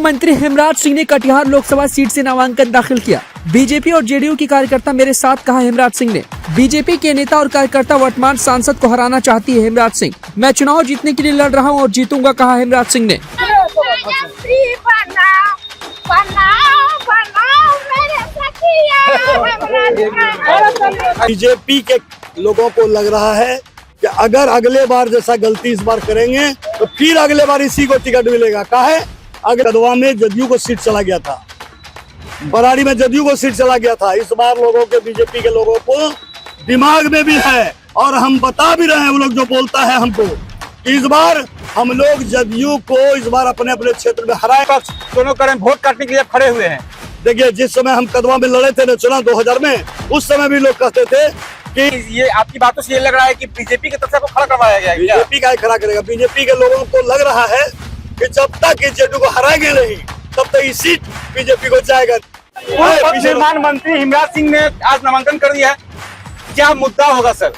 मंत्री हेमराज सिंह ने कटिहार लोकसभा सीट से नामांकन दाखिल किया। बीजेपी और जेडीयू के कार्यकर्ता मेरे साथ, कहा हेमराज सिंह ने। बीजेपी के नेता और कार्यकर्ता वर्तमान सांसद को हराना चाहती है हेमराज सिंह। मैं चुनाव जीतने के लिए लड़ रहा हूं और जीतूंगा, कहा हेमराज सिंह ने। बीजेपी के लोगों को लग रहा है कि अगर अगले बार जैसा गलती इस बार करेंगे तो फिर अगले बार इसी को टिकट मिलेगा। काहे? अगर कदवा में जदयू को सीट चला गया था, बराड़ी में जदयू को सीट चला गया था। इस बार लोगों के, बीजेपी के लोगों को दिमाग में भी है और हम बता भी रहे हैं, वो लोग जो बोलता है हमको, इस बार हम लोग जदयू को इस बार अपने अपने क्षेत्र में हराए। दोनों करें वोट काटने के लिए खड़े हुए हैं। देखिए, जिस समय हम कदवा में लड़े थे ना चुनाव 2000 में, उस समय भी लोग कहते थे कि ये आपकी बातों से ये लग रहा है कि बीजेपी की तरफ से खड़ा करवाया गया है। बीजेपी का खड़ा करेगा। बीजेपी के लोगों को लग रहा है कि जब तक जेडीयू को हराएंगे नहीं तब तक ये सीट बीजेपी को जाएगा। निर्माण मंत्री हेमराज सिंह ने आज नामांकन कर दिया है, क्या मुद्दा होगा सर?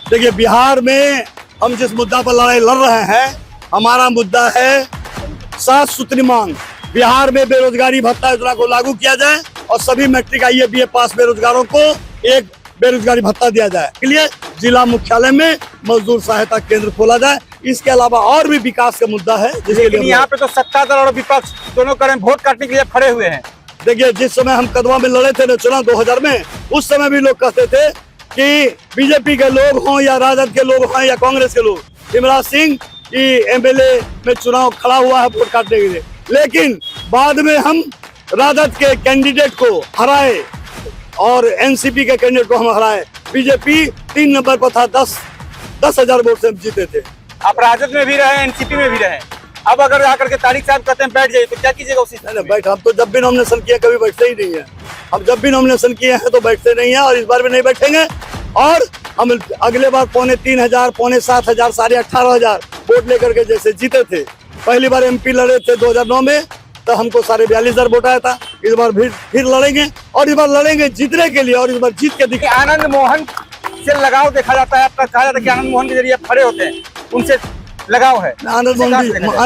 देखिए, बिहार में हम जिस मुद्दा पर लड़ाई लड़ रहे हैं, हमारा मुद्दा है 7 सूत्री मांग। बिहार में बेरोजगारी भत्ता योजना को लागू किया जाए और सभी मैट्रिक IAS BA पास बेरोजगारों को एक बेरोजगारी भत्ता दिया जाए। के लिए जिला मुख्यालय में मजदूर सहायता केंद्र खोला जाए। इसके अलावा और भी विकास का मुद्दा है, जिसके लिए यहाँ पे तो सत्ताधार और विपक्ष दोनों करें वोट काटने के लिए खड़े हुए हैं। देखिए, जिस समय हम कदवा में लड़े थे ना चुनाव 2000 में, उस समय भी लोग कहते थे कि बीजेपी के लोग हों या राजद के लोग हों या कांग्रेस के लोग, हेमराज सिंह की MLA में चुनाव खड़ा हुआ है वोट काटने के लिए। लेकिन बाद में हम राजद के कैंडिडेट को हराए और NCP के कैंडिडेट को हम हराए। बीजेपी 3 नंबर पर था, 10,000 वोट से हम जीते थे। आप राजद में भी रहे, NCP में भी रहे। अब अगर आकर के तारिक साहब कहते हैं बैठ जाइए तो क्या कीजिएगा? उसी बैठ, हम तो जब भी नॉमिनेशन किए कभी बैठते ही नहीं है। हम जब भी नॉमिनेशन किए हैं तो बैठते नहीं है और इस बार भी नहीं बैठेंगे। और हम अगले बार 3,500, 7,500, 18,500 वोट लेकर के जैसे जीते थे। पहली बार MP लड़े थे 2009 में, तो हमको 42,500 वोट आया था। इस बार फिर लड़ेंगे और इस बार लड़ेंगे जीतने के लिए और इस बार जीत के दिखे। आनंद मोहन से लगाव देखा जाता है, आपका कहा जाता है कि आनंद मोहन के जरिए खड़े होते हैं, उनसे लगाव है। आनंद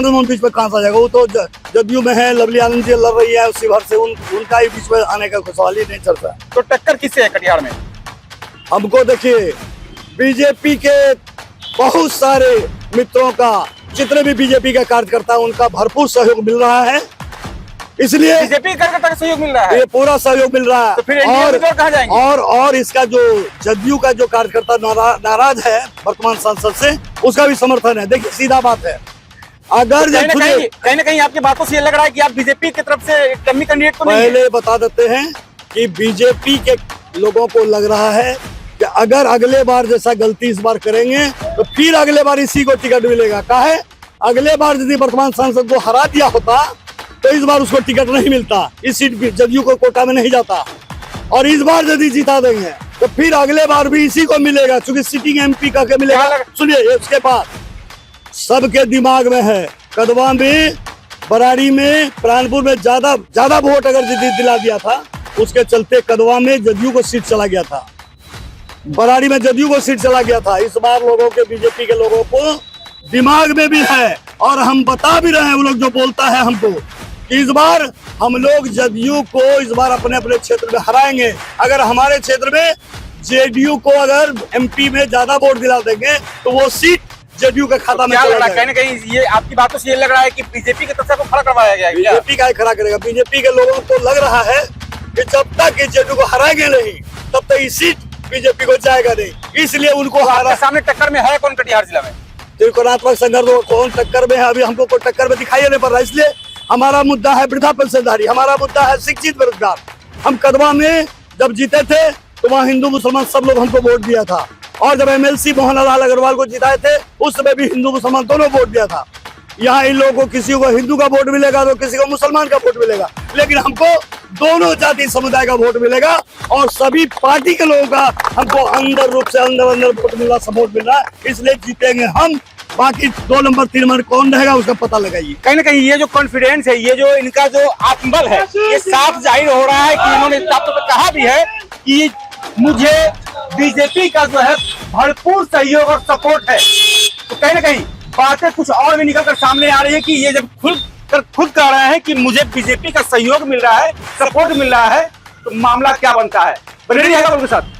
मोहन बीच में कहाँ से आ जाएगा? वो तो जदयू में है, लवली आनंद जी लड़ रही है, उसी भर से उनका ही बीच में आने का सवाल ही नहीं चलता। तो टक्कर किससे है कटिहार में? हमको देखिए, बीजेपी के बहुत सारे मित्रों का, जितने भी बीजेपी के कार्यकर्ता, उनका भरपूर सहयोग मिल रहा है। इसलिए बीजेपी कार्यकर्ता का सहयोग मिल रहा है, ये पूरा सहयोग मिल रहा है। तो फिर कहाँ जाएंगे? और इसका जो जदयू का जो कार्यकर्ता नाराज है वर्तमान सांसद से, उसका भी समर्थन है। देखिए, सीधा बात है, अगर कहीं ना कहीं आपकी बातों से ये लग रहा है कि आप बीजेपी की तरफ से डमी कैंडिडेट को पहले बता देते हैं कि बीजेपी के लोगों को लग रहा है कि अगर अगले बार जैसा गलती इस बार करेंगे तो फिर अगले बार इसी को टिकट मिलेगा। काहे? अगले बार यदि वर्तमान सांसद को हरा दिया होता तो इस बार उसको टिकट नहीं मिलता, इस सीट जदयू को कोटा में नहीं जाता। और इस बार यदि जिता देंगे तो फिर अगले बार भी इसी को मिलेगा, क्योंकि सिटिंग MP का मिलेगा। सुनिए, उसके बाद सबके दिमाग में है, कदवा में, बराड़ी में, प्राणपुर में ज्यादा वोट अगर दिला दिया था, उसके चलते कदवा में जदयू को सीट चला गया था, बराड़ी में जदयू को सीट चला गया था। इस बार लोगों के, बीजेपी के लोगों को दिमाग में भी है और हम बता भी रहे हैं, वो लोग जो बोलता है हमको, इस बार हम लोग जदयू को इस बार अपने अपने क्षेत्र में हराएंगे। अगर हमारे क्षेत्र में जेडीयू को अगर MP में ज्यादा वोट दिला देंगे तो वो सीट जेडीयू के खाता में चला जाएगा। कहीं ना कहीं ये आपकी बातों से ये लग रहा है कि बीजेपी की तरफ से खड़ा करवाया गया है। बीजेपी का खड़ा करेगा। बीजेपी के लोगों को लग रहा है कि जब तक जेडीयू को हराएंगे नहीं तब तक ये सीट बीजेपी को जाएगा नहीं। इसलिए उनको सामने टक्कर में है कौन कटिहार जिला में? त्रिकोणात्मक संघर्ष कौन टक्कर में है, अभी हमको कोई टक्कर में दिखाई नहीं पड़ रहा। इसलिए हमारा मुद्दा है वृद्धा पेंशनधारी, हमारा मुद्दा है शिक्षित बेरोजगार। हम कदवा में जब जीते थे तो वहाँ हिंदू मुसलमान सब लोग हमको वोट दिया था, और जब MLC मोहन लाल अग्रवाल को जिताए थे उस समय भी हिंदू मुसलमान दोनों वोट दिया था। यहाँ इन लोगों को किसी को हिंदू का वोट मिलेगा तो किसी को मुसलमान का वोट मिलेगा, लेकिन हमको दोनों जाति समुदाय का वोट मिलेगा और सभी पार्टी के लोगों का हमको अंदर रूप से अंदर वोट मिल रहा, सपोर्ट मिल रहा है। इसलिए जीतेंगे हम। बाकी 2 नंबर 3 नंबर कौन रहेगा उसका पता लगाइए। कहीं ना कहीं ये जो कॉन्फिडेंस है, ये जो इनका जो आत्मबल है, ये साफ जाहिर हो रहा है कि इन्होंने कहा भी है कि मुझे बीजेपी का जो है भरपूर सहयोग और सपोर्ट है। तो कहीं ना कहीं बातें कुछ और भी निकल कर सामने आ रही है कि ये जब खुद कर खुद कह रहे हैं कि मुझे बीजेपी का सहयोग मिल रहा है, सपोर्ट मिल रहा है, तो मामला क्या बनता है? बने रहिएगा के साथ।